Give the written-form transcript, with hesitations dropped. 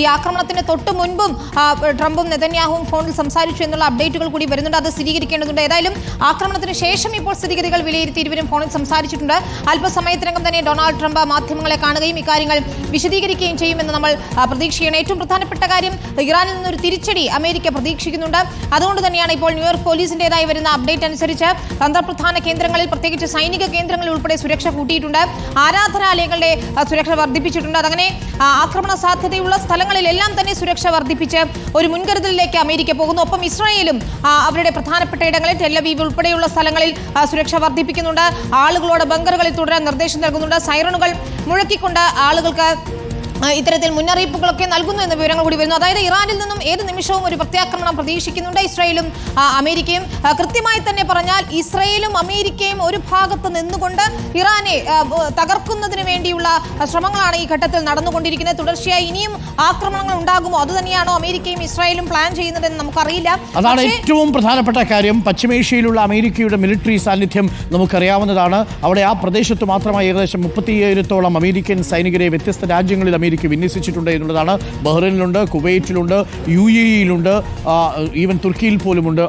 ഈ ആക്രമണത്തിന് തൊട്ട് മുൻപും ട്രംപും നെതന്യാഹുവും ഫോണിൽ സംസാരിച്ചു എന്നുള്ള അപ്ഡേറ്റുകൾ കൂടി വരുന്നുണ്ട്. അത് സ്ഥിരീകരിക്കേണ്ടതുണ്ട്. ഏതായാലും ആക്രമണത്തിന് ശേഷം ഇപ്പോൾ സ്ഥിതിഗതികൾ വിലയിരുത്തി ഇരുവരും ഫോണിൽ സംസാരിച്ചിട്ടുണ്ട്. അല്പസമയത്തിനകം തന്നെ ഡൊണാൾഡ് ട്രംപ് മാധ്യമങ്ങളെ കാണുകയും ഇക്കാര്യങ്ങൾ വിശദീകരിക്കുകയും ചെയ്യുമെന്ന് നമ്മൾ പ്രതീക്ഷിക്കണം. ഏറ്റവും പ്രധാനപ്പെട്ട കാര്യം, ഇറാനിൽ നിന്നൊരു തിരിച്ചടി അമേരിക്ക പ്രതീക്ഷിക്കുന്നുണ്ട്. അതുകൊണ്ട് തന്നെയാണ് ഇപ്പോൾ ന്യൂയോർക്ക് പോലീസിന്റേതായി വരുന്ന അപ്ഡേറ്റ് അനുസരിച്ച് തന്ത്രപ്രധാന കേന്ദ്രങ്ങളിൽ, പ്രത്യേകിച്ച് സൈനിക കേന്ദ്രങ്ങളിൽ ഉൾപ്പെടെ സുരക്ഷ കൂട്ടിയിട്ടുണ്ട്. ആരാധനാലയങ്ങളുടെ സുരക്ഷ വർദ്ധിപ്പിച്ചിട്ടുണ്ട്. അതങ്ങനെ ആക്രമണ സാധ്യതയുള്ള സ്ഥലങ്ങളിലെല്ലാം തന്നെ സുരക്ഷ വർദ്ധിപ്പിച്ച് ഒരു മുൻകരുതലിലേക്ക് അമേരിക്ക പോകുന്നു. ഒപ്പം ഇസ്രായേലും അവരുടെ പ്രധാനപ്പെട്ട ഇടങ്ങളിൽ, ടെല്ലവീവ് ഉൾപ്പെടെയുള്ള സ്ഥലങ്ങളിൽ സുരക്ഷ വർദ്ധിപ്പിക്കുന്നുണ്ട്. ആളുകളോട് ബങ്കറുകളിൽ തുടരാൻ നിർദ്ദേശം നൽകുന്നുണ്ട്. സൈറണുകൾ മുഴക്കിക്കൊണ്ട് ആളുകൾക്ക് ഇത്തരത്തിൽ മുന്നറിയിപ്പുകളൊക്കെ നൽകുന്നു എന്ന വിവരങ്ങൾ കൂടി വരുന്നു. അതായത് ഇറാനിൽ നിന്നും ഏത് നിമിഷവും ഒരു പ്രത്യാക്രമണം പ്രതീക്ഷിക്കുന്നുണ്ട് ഇസ്രായേലും അമേരിക്കയും. കൃത്യമായി തന്നെ പറഞ്ഞാൽ ഇസ്രായേലും അമേരിക്കയും ഒരു ഭാഗത്ത് നിന്നുകൊണ്ട് ഇറാനെ തകർക്കുന്നതിന് വേണ്ടിയുള്ള ശ്രമങ്ങളാണ് ഈ ഘട്ടത്തിൽ നടന്നുകൊണ്ടിരിക്കുന്നത്. തുടർച്ചയായി ഇനിയും ആക്രമണങ്ങൾ ഉണ്ടാകുമോ, അതുതന്നെയാണോ അമേരിക്കയും ഇസ്രായേലും പ്ലാൻ ചെയ്യുന്നതെന്ന് നമുക്കറിയില്ല. അതാണ് ഏറ്റവും പ്രധാനപ്പെട്ട കാര്യം. പശ്ചിമേഷ്യയിലുള്ള അമേരിക്കയുടെ മിലിറ്ററി സാന്നിധ്യം നമുക്കറിയാവുന്നതാണ്. അവിടെ ആ പ്രദേശത്ത് മാത്രമായി ഏകദേശം 35,000-ഓളം അമേരിക്കൻ സൈനികരെ വ്യത്യസ്ത രാജ്യങ്ങളിൽ അമേരിക്ക വിന്യസിച്ചിട്ടുണ്ട് എന്നുള്ളതാണ്. ബഹ്റൈനിലുണ്ട്, കുവൈറ്റിലുണ്ട്, UAE-യിലുണ്ട്, ഈവൻ തുർക്കിയിൽ പോലുമുണ്ട്.